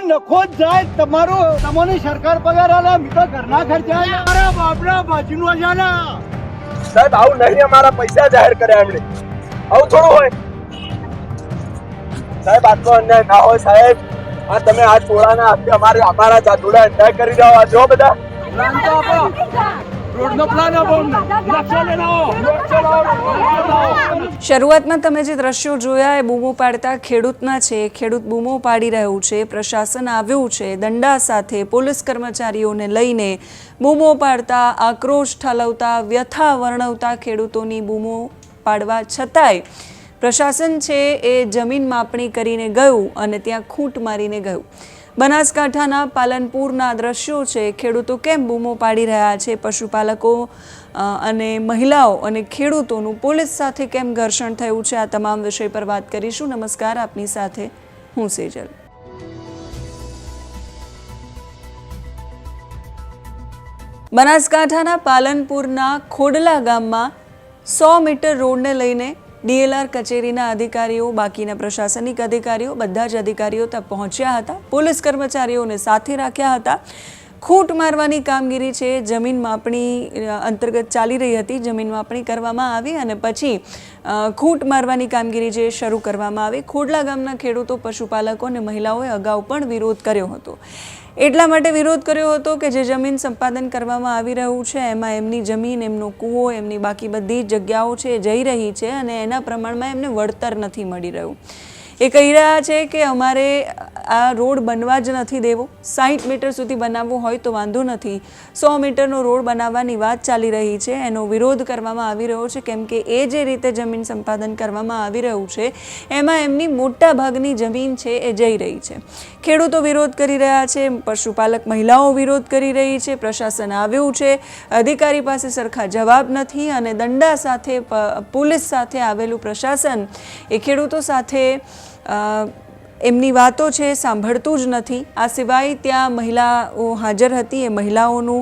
નખો જ જાય તમારો તમારી સરકાર પગાર આલે મિત્ર ઘરના ખર્ચા મારા બાપના બાજુનો જાના સાહેબ આવું નહીં અમારા પૈસા જાહેર કર્યા એમણે આવું થોડું હોય સાહેબ આટલો અન્યાય ના હોય સાહેબ આ તમે આ ટોળાના હાથે અમારા જાતોડા અન્યાય કરી રહ્યા આ જો બધા પ્લાન તો આપો રોડનો પ્લાન આપો નકશો લેનાઓ શરૂઆતમાં તમે જે દ્રશ્યો જોયા એ બૂમો પાડતા ખેડૂતના છે. ખેડૂત બૂમો પાડી રહ્યું છે. પ્રશાસન આવ્યું છે દંડા સાથે પોલીસ કર્મચારીઓને લઈને બૂમો પાડતા આક્રોશ ઠાલવતા વ્યથા વર્ણવતા ખેડૂતોની બૂમો પાડવા છતાંય પ્રશાસન છે એ જમીન માપણી કરીને ગયું અને ત્યાં ખૂંટ મારીને ગયું. બનાસકાંઠાના પાલનપુરના દ્રશ્યો છે. ખેડૂતો કેમ બૂમો પાડી રહ્યા છે, પશુપાલકો અને મહિલાઓ અને ખેડૂતોનું પોલીસ સાથે કેમ ઘર્ષણ થયું છે, આ તમામ વિષય પર વાત કરીશું. નમસ્કાર, આપની સાથે હું સેજલ. બનાસકાંઠાના પાલનપુરના ખોડલા ગામમાં 100 મીટર રોડને લઈને ડીએલઆર કચેરીના અધિકારીઓ, બાકીના પ્રશાસનિક અધિકારીઓ, બધા જ અધિકારીઓ ત્યાં પહોંચ્યા હતા. પોલીસ કર્મચારીઓને સાથે રાખ્યા હતા. ખૂંટ મારવાની કામગીરી છે જમીન માપણી અંતર્ગત ચાલી રહી હતી. જમીન માપણી કરવામાં આવી અને પછી ખૂંટ મારવાની કામગીરી જે શરૂ કરવામાં આવી. ખોડલા ગામના ખેડૂતો, પશુપાલકો અને મહિલાઓએ અગાઉ પણ વિરોધ કર્યો હતો. એટલા માટે વિરોધ કર્યો હતો કે જે જમીન સંપાદન કરવામાં આવી રહ્યું છે એમાં એમની જમીન, એમનો કૂવો, એમની બાકી બધી જગ્યાઓ છે જઈ રહી છે અને એના પ્રમાણમાં એમને વળતર નથી મળી રહ્યું. એ કહી રહ્યા છે કે અમારે આ રોડ બનવા જ નથી દેવો. 60 મીટર સુધી બનાવવો હોય તો વાંધો નથી, 100 મીટરનો રોડ બનાવવાની વાત ચાલી રહી છે. એનો વિરોધ કરવામાં આવી રહ્યો છે કેમ કે એ જે રીતે જમીન સંપાદન કરવામાં આવી રહ્યું છે એમાં એમની મોટા ભાગની જમીન છે એ જઈ રહી છે. ખેડૂતો વિરોધ કરી રહ્યા છે, પશુપાલક મહિલાઓ વિરોધ કરી રહી છે. પ્રશાસન આવ્યું છે, અધિકારી પાસે સરખા જવાબ નથી અને દંડા સાથે પોલીસ સાથે આવેલું પ્રશાસન એ ખેડૂતો સાથે એમની વાતો છે સાંભળતું જ નથી. આ સિવાય ત્યાં મહિલાઓ હાજર હતી. એ મહિલાઓનું,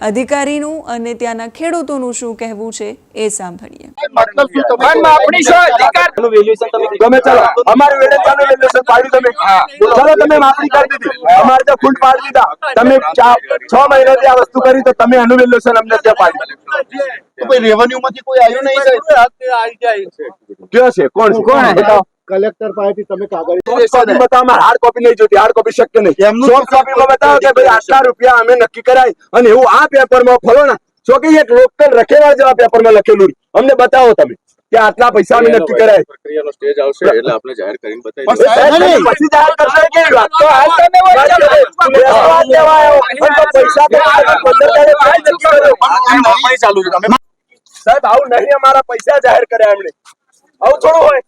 અધિકારીનું અને ત્યાંના ખેડૂતોનું શું કહેવું છે એ સાંભળીએ. તમે માપણી કરી દીધી, અમારે ત્યાં ફૂટ પાડી દીધા. તમે 6 મહિનાથી આ વસ્તુ કરી તો તમે એનું વેલ્યુએશન અમને ત્યાં પાડી. રેવન્યુ માંથી કોઈ આવ્યું નહીં? કયો છે? કોણ બતાવો? કલેક્ટર પાસેથી તમે કાગળ બતાવો. હાર્ડ કોપી નહીં જોતી, હાર્ડ કોપી શક્ય નહીં. સોફ્ટ કોપીમાં બતાવો કે ભાઈ આટલા રૂપિયા અમે નક્કી કરાય અને એવું આ પેપરમાં ફરો ને જો કે એક લોકલ રખેવાળ જેવા પેપરમાં લખેલું અમને બતાવો તમે કે આટલા પૈસા અમે નક્કી કરાય. પ્રક્રિયાનો સ્ટેજ આવશે એટલે આપણે જાહેર કરીને બતાવી પછી જાહેર કરશે કેવી વાત? તો હાલ તમે પૈસા ચાલુ છે. સાહેબ આવું નહીં અમારા પૈસા જાહેર કર્યા એમણે આવું થોડું હોય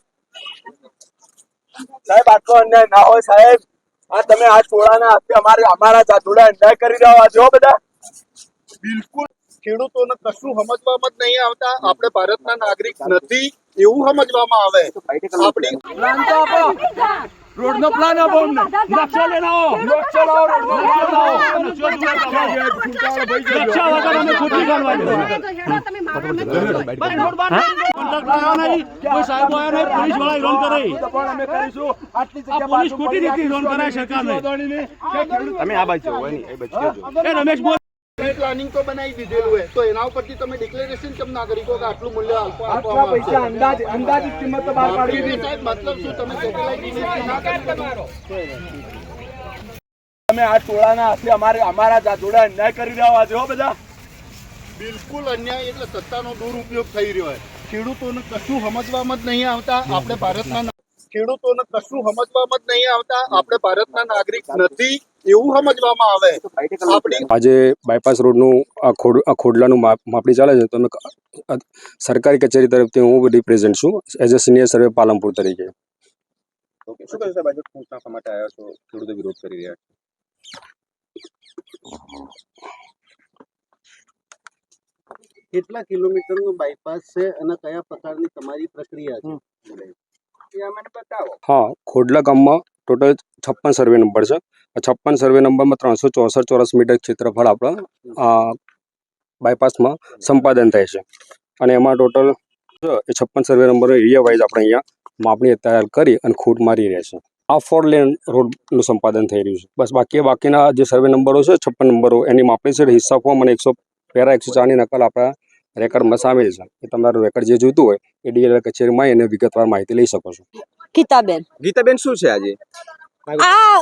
સાહેબ. આટલો અન્યાય ના હોય સાહેબ. આ તમે આ ટોળાના હાથે અમારા જાતોડા અન્યાય કરી રહ્યા છો બધા. બિલકુલ ખેડૂતોને કશું સમજવામાં જ નહીં આવતા. આપણે ભારતના નાગરિક નથી એવું સમજવામાં આવે. આપણી પ્લાન તો આપો રોડનો પ્લાન આપો નકશો લેનાઓ નકશો લાવો રોડનો પ્લાન લાવો. નકશા વગર અમે ખોટી કરવાની કોઈ સાહેબ આયા નહીં, પોલીસ વાળા રોન કરે અમે કરીશું. આટલી જગ્યા પોલીસ ખોટી રીતે રોન કરાય સરકારને. તમે આ બાજુ હોય ને એ બાજુ એ રમેશ પ્લાનિંગ તો બનાવી દીધેલું હોય તો એના ઉપરથી તમે ડિક્લેરેશન કેમ ના કરી કે આટલું મૂલ્ય આપવામાં પૈસા અંદાજિત કિંમત તો બહાર પાડી દીધી. સાહેબ મતલબ શું? તમે સેટેલાઇટ ઇમેજ ના કરી તમે આ ટોળાના હાથે અમારા જાતોડા અન્યાય કરી રહ્યા છો બધા. બિલકુલ અન્યાય એટલે સત્તાનો દુરુપયોગ થઈ રહ્યો છે. ખેડૂતોને કશું સમજવામાં જ નહીં આવતા. આપણે ભારતના ખેડૂતોને કશું સમજવામાં જ નહીં આવતા. આપણે ભારતના નાગરિક નથી એવું સમજવામાં આવે. આજે બાયપાસ રોડનું આ ખોડલાનું માપણી ચાલે છે તો અમે સરકારી કચેરી તરફથી હું રિપ્રેઝેન્ટ છું એઝ અ સિનિયર સર્વે પાલનપુર તરીકે. શું કહે સાહેબ, આજે ખૂંટ નાખવા માટે આવ્યા છો, ખેડૂતો વિરોધ કરી રહ્યા છે. કેટલા કિલોમીટરનું બાયપાસ છે અને કયા પ્રકારની તમારી પ્રક્રિયા છે? હા, ખોડલા ગામમાં ટોટલ 56 સર્વે નંબર છે. આ 56 સર્વે નંબરમાં 364 ચોરસ મીટર ક્ષેત્રફળ આપણા બાયપાસમાં સંપાદન થાય છે અને એમાં ટોટલ 56 સર્વે નંબરનો એરિયા વાઇઝ આપણે અહીંયા માપણી તૈયાર કરી અને ખૂટ મારી રહ્યા છે. આ 4 લેન રોડનું સંપાદન થઈ રહ્યું છે. બસ બાકીના જે સર્વે નંબરો છે 56 નંબરો એની માપણી છે. હિસ્સા ફોર્મ અને પેરા 104ની નકલ આપણા રેકર્ડમાં સામેલ છે. એ તમારું રેકર્ડ જે જોઈતું હોય એ ડીએલઆર કચેરીમાં એને વિગતવાર માહિતી લઈ શકો છો. ગીતાબેન શું છે આજે? આ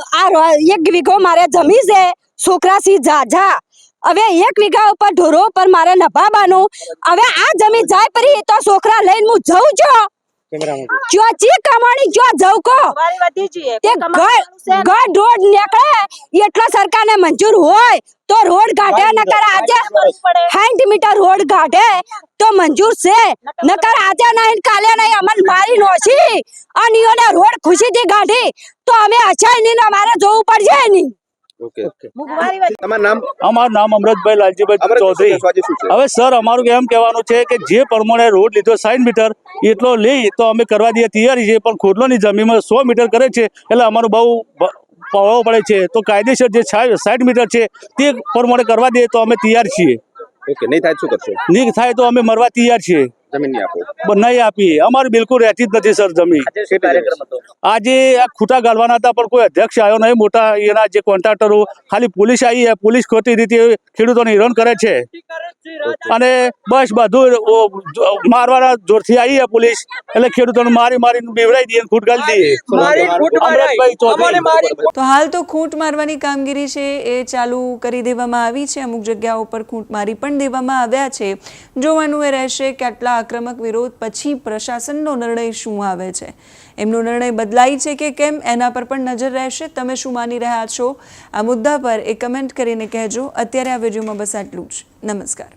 1 વીઘો મારે જમી છે છોકરાસી ઝાઝા. હવે 1 વીઘા ઉપર ઢોરો પર મારે નભાબાનું. હવે આ જમીન જાય પરી તો છોકરા લઈને હું જઉં છો ચી કમાણી જો જઉં કો તે ગઢ રોડ નીકળે એટલા સરકારને મંજૂર હોય તો રોડ કાઢે. નકર આજે 60 મીટર રોડ કાઢે તો મંજૂર છે. નકર આજે નહીં કાલે નહીં અમન મારી નોશી અને ઈઓને રોડ ખુશીથી કાઢી તો અમે અચાઈ નહીં અમારે જોવું પડશે નહીં. ઓકે તમારું નામ? અમારું નામ અમૃતભાઈ લાલજીભાઈ ચૌધરી. હવે સર અમારું એમ કહેવાનું છે કે જે પ્રમાણે રોડ લીધો 60 મીટર એટલો લઈ તો અમે કરવા દઈએ તૈયારી છે, પણ ખોડલોની જમીનમાં 100 મીટર કરે છે એટલે અમારું બહુ પવાવો પડે છે. તો કાયદેસર જે 60 મીટર છે તે પ્રમાણે કરવા દઈએ તો અમે તૈયાર છીએ. ઓકે નહીં થાય શું કરશો? નહીં થાય તો અમે મરવા તૈયાર છીએ. જમીન નહીં આપો? નહીં આપીએ. અમારી બિલકુલ રહેતી જ નથી સર જમીન. આજે આ ખૂટા ગાળવાના હતા પણ કોઈ અધ્યક્ષ આવ્યો નહીં. મોટા એના જે કોન્ટ્રાક્ટરો ખાલી પોલીસ આવી, પોલીસ ખોટી રીતે ખેડૂતોને હેરાન કરે છે અને બસ બધું મારવાના જોરથી આવી પોલીસ એટલે ખેડૂતોને મારીને બેવડાવી દઈએ, ખૂટ ગાળી દઈએ. તો હાલ તો ખૂંટ મારવાની કામગીરી છે એ ચાલુ કરી દેવામાં આવી છે. અમુક જગ્યાઓ પર ખૂંટ મારી પણ દેવામાં આવ્યા છે. જોવાનું એ રહેશે કે આટલા આક્રમક વિરોધ પછી પ્રશાસનનો નિર્ણય શું આવે છે. એમનો નિર્ણય બદલાય છે કે કેમ એના પર પણ નજર રહેશે. તમે શું માની રહ્યા છો આ મુદ્દા પર એ કમેન્ટ કરીને કહેજો. અત્યારે આ વિડીયોમાં બસ આટલું જ. નમસ્કાર.